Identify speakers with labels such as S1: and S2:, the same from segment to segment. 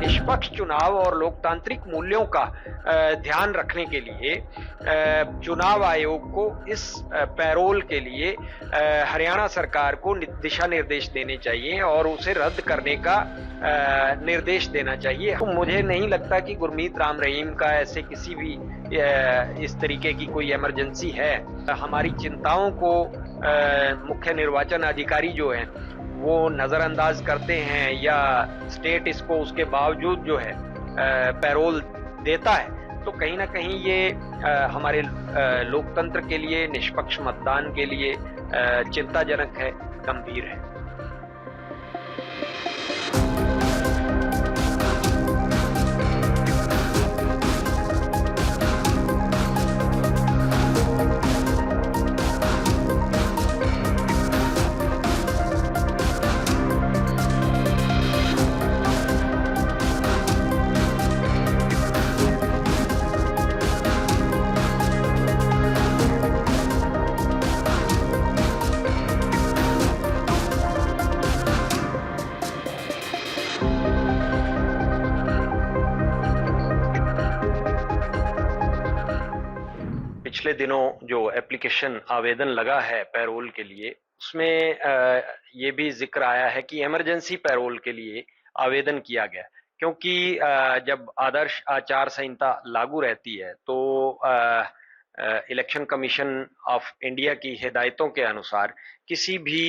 S1: निष्पक्ष चुनाव और लोकतांत्रिक मूल्यों का ध्यान रखने के लिए चुनाव आयोग को इस पैरोल के लिए हरियाणा सरकार को दिशा निर्देश देने चाहिए और उसे रद्द करने का निर्देश देना चाहिए। तो मुझे नहीं लगता कि गुरमीत राम रहीम का ऐसे किसी भी इस तरीके की कोई इमरजेंसी है। हमारी चिंताओं को मुख्य निर्वाचन अधिकारी जो हैं वो नजरअंदाज करते हैं या स्टेट इसको उसके बावजूद जो है पैरोल देता है, तो कहीं ना कहीं ये हमारे लोकतंत्र के लिए, निष्पक्ष मतदान के लिए चिंताजनक है, गंभीर है। पिछले दिनों जो एप्लीकेशन आवेदन लगा है पैरोल के लिए, उसमें ये भी जिक्र आया है कि इमरजेंसी पैरोल के लिए आवेदन किया गया, क्योंकि जब आदर्श आचार संहिता लागू रहती है तो इलेक्शन कमीशन ऑफ इंडिया की हिदायतों के अनुसार किसी भी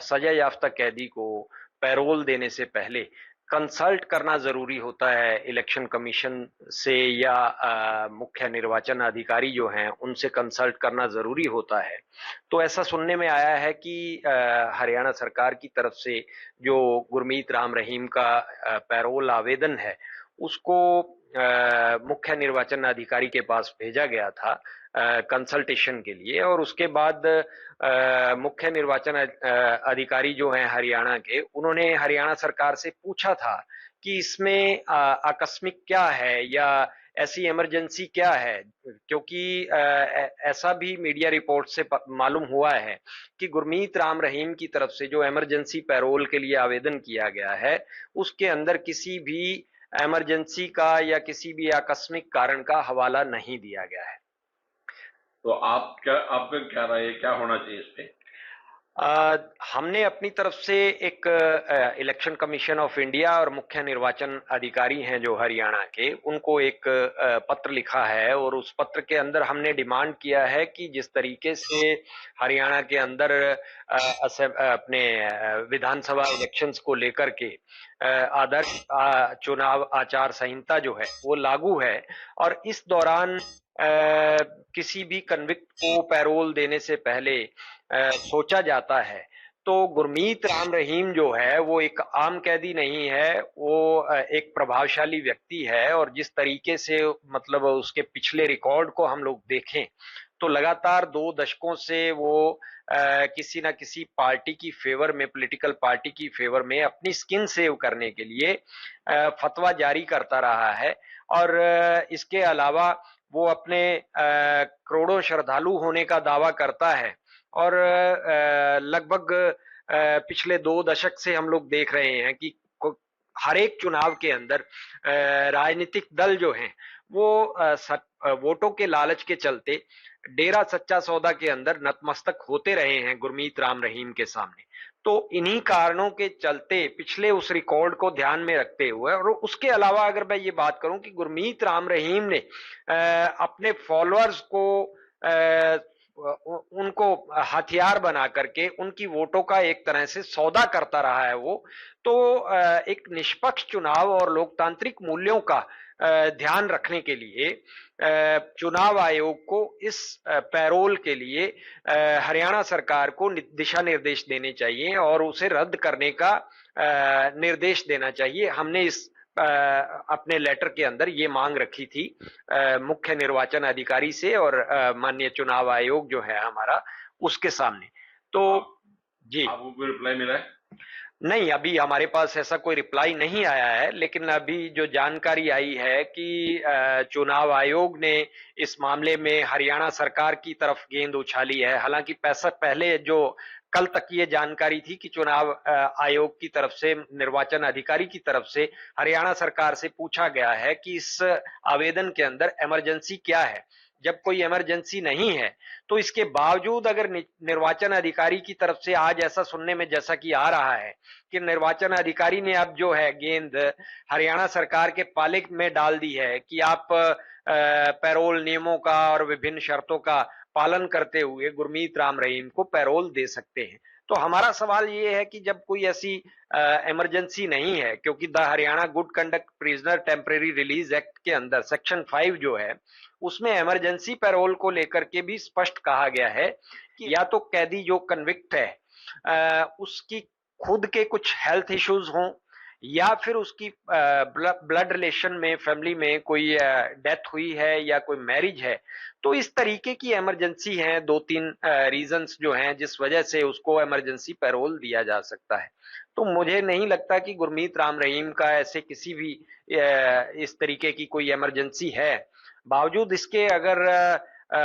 S1: सजा याफ्ता कैदी को पैरोल देने से पहले कंसल्ट करना जरूरी होता है इलेक्शन कमीशन से, या मुख्य निर्वाचन अधिकारी जो हैं उनसे कंसल्ट करना जरूरी होता है। तो ऐसा सुनने में आया है कि हरियाणा सरकार की तरफ से जो गुरमीत राम रहीम का पैरोल आवेदन है उसको मुख्य निर्वाचन अधिकारी के पास भेजा गया था कंसल्टेशन के लिए, और उसके बाद मुख्य निर्वाचन अधिकारी जो हैं हरियाणा के, उन्होंने हरियाणा सरकार से पूछा था कि इसमें आकस्मिक क्या है या ऐसी इमरजेंसी क्या है, क्योंकि ऐसा भी मीडिया रिपोर्ट से मालूम हुआ है कि गुरमीत राम रहीम की तरफ से जो इमरजेंसी पैरोल के लिए आवेदन किया गया है उसके अंदर किसी भी इमरजेंसी का या किसी भी आकस्मिक कारण का हवाला नहीं दिया गया है।
S2: तो आपका क्या राय है, क्या होना चाहिए इस पे?
S1: हमने अपनी तरफ से एक इलेक्शन कमीशन ऑफ इंडिया और मुख्य निर्वाचन अधिकारी हैं जो हरियाणा के, उनको एक पत्र लिखा है, और उस पत्र के अंदर हमने डिमांड किया है कि जिस तरीके से हरियाणा के अंदर अपने विधानसभा इलेक्शंस को लेकर के आदर्श चुनाव आचार संहिता जो है वो लागू है, और इस दौरान किसी भी कन्विक्ट को पैरोल देने से पहले सोचा जाता है, तो गुरमीत राम रहीम जो है वो एक आम कैदी नहीं है, वो एक प्रभावशाली व्यक्ति है, और जिस तरीके से मतलब उसके पिछले रिकॉर्ड को हम लोग देखें तो लगातार 2 दशकों से वो किसी ना किसी पार्टी की फेवर में, पॉलिटिकल पार्टी की फेवर में अपनी स्किन सेव करने के लिए फतवा जारी करता रहा है, और इसके अलावा वो अपने करोड़ों श्रद्धालु होने का दावा करता है, और लगभग पिछले 2 दशक से हम लोग देख रहे हैं कि हर एक चुनाव के अंदर राजनीतिक दल जो हैं वो वोटों के लालच के चलते डेरा सच्चा सौदा के अंदर नतमस्तक होते रहे हैं गुरमीत राम रहीम के सामने। तो इन्हीं कारणों के चलते पिछले उस रिकॉर्ड को ध्यान में रखते हुए, और उसके अलावा अगर मैं ये बात करूं कि गुरमीत राम रहीम ने अपने फॉलोअर्स को उनको हथियार बना करके उनकी वोटों का एक तरह से सौदा करता रहा है वो, तो एक निष्पक्ष चुनाव और लोकतांत्रिक मूल्यों का ध्यान रखने के लिए चुनाव आयोग को इस पैरोल के लिए हरियाणा सरकार को दिशा निर्देश देने चाहिए और उसे रद्द करने का निर्देश देना चाहिए। हमने इस अपने लेटर के अंदर ये मांग रखी थी मुख्य निर्वाचन अधिकारी से और माननीय चुनाव आयोग जो है हमारा, उसके सामने। तो जी,
S2: आपको कोई रिप्लाई मिला है?
S1: नहीं, अभी हमारे पास ऐसा कोई रिप्लाई नहीं आया है, लेकिन अभी जो जानकारी आई है कि चुनाव आयोग ने इस मामले में हरियाणा सरकार की तरफ गेंद उछाली है। हालांकि पैसा पहले जो कल तक ये जानकारी थी कि चुनाव आयोग की तरफ से, निर्वाचन अधिकारी की तरफ से हरियाणा सरकार से पूछा गया है कि इस आवेदन के अंदर इमरजेंसी क्या है। जब कोई इमरजेंसी नहीं है तो इसके बावजूद अगर निर्वाचन अधिकारी की तरफ से आज ऐसा सुनने में जैसा कि आ रहा है कि निर्वाचन अधिकारी ने अब जो है गेंद हरियाणा सरकार के पाले में डाल दी है कि आप पैरोल नियमों का और विभिन्न शर्तों का पालन करते हुए गुरमीत राम रहीम को पैरोल दे सकते हैं। तो हमारा सवाल ये है कि जब कोई ऐसी इमरजेंसी नहीं है, क्योंकि the Haryana good conduct prisoner temporary release act के अंदर सेक्शन 5 जो है उसमें इमरजेंसी पैरोल को लेकर के भी स्पष्ट कहा गया है कि या तो कैदी जो कन्विक्ट है उसकी खुद के कुछ हेल्थ इश्यूज हों, या फिर उसकी ब्लड रिलेशन में फैमिली में कोई डेथ हुई है या कोई मैरिज है। तो इस तरीके की इमरजेंसी है, दो तीन रीजंस जो हैं जिस वजह से उसको इमरजेंसी पैरोल दिया जा सकता है। तो मुझे नहीं लगता कि गुरमीत राम रहीम का ऐसे किसी भी इस तरीके की कोई इमरजेंसी है। बावजूद इसके अगर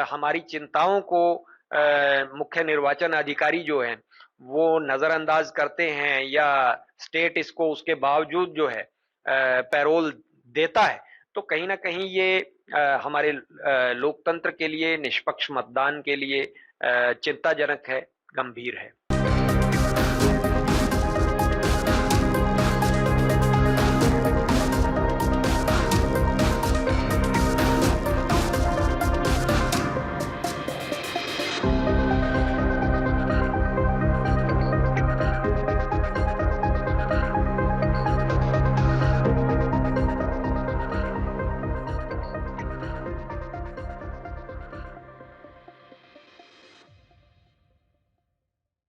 S1: हमारी चिंताओं को मुख्य निर्वाचन अधिकारी जो है वो नजरअंदाज करते हैं या स्टेट इसको उसके बावजूद जो है पैरोल देता है, तो कहीं ना कहीं ये हमारे लोकतंत्र के लिए, निष्पक्ष मतदान के लिए चिंताजनक है, गंभीर है।